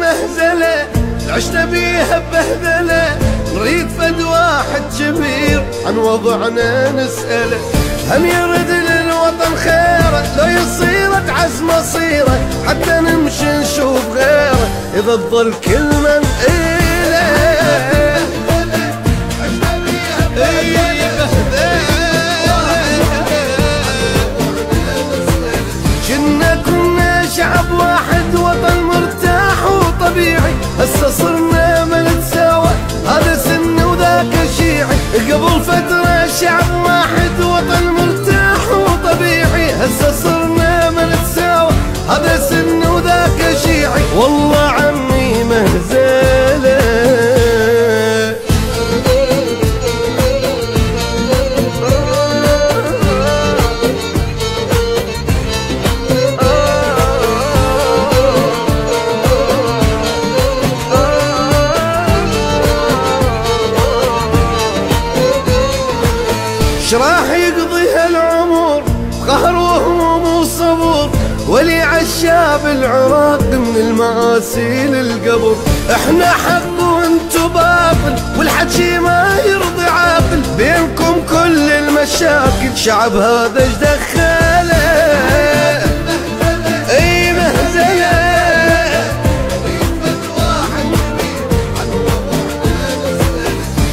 مهزلة عشنا بيها ببهذلة، نريد فد واحد كبير عن وضعنا نسأله، هم يرد للوطن خيره لو يصير تعز مصيره، حتى نمشي نشوف غيره إذا تظل كلمة نقيله. كنا شعب واحد وطن مرتاح وطبيعي، هسه صرنا ما نتساوى هذا سن وذاك شيعي، قبل فترة شعب واحد وطن مرتاح وطبيعي، هسه صرنا ما نتساوى هذا سن وذاك شيعي، والله عمي مهزلة. شراح يقضي هالعمر قهر وهموم وصبر، ولي عالشاب العراق من المآسي للقبر، احنا حق وانتو باطل والحكي ما يرضي عاقل، بينكم كل المشاكل شعب هذا ايش دخله. اي مهزله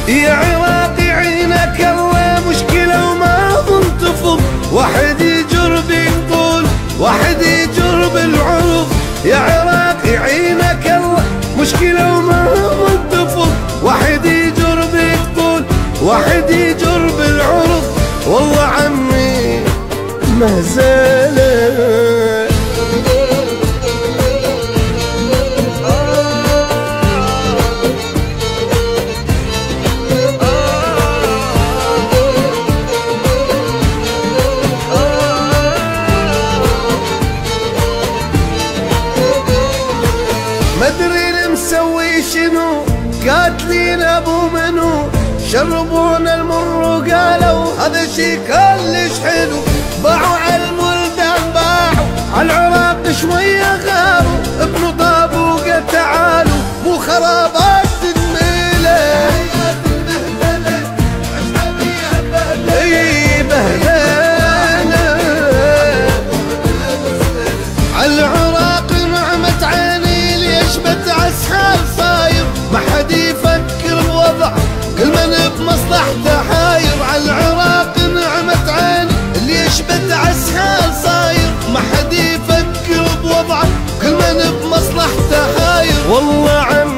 يا عراقي عينك الله مشكلة وما ظن تفض، واحد يجر بالطول واحد يجر بالعرض، يا عراقي عينك الله مشكلة وما ظن تفض، واحد يجر بالطول واحد يجر بالعرض، والله عمي مهزلة. مدري مسوي شنو قاتلين ابو منو، شربونا المر وقالوا هذا شي كلش حلو، باعوا على البلدان باعوا على العراق شويه غاروا، ابن طابوقه تعالوا مو خرابات تنميله. اي بهدله على العراق نعمت عيني ليش بتعسحر صاير، ما حد يفكر بوضع كل من بمصلحته حاير، على العراق نعمت عيني ليش بتعسحر صاير، ما حد يفكر بوضع كل من بمصلحته حاير، والله عم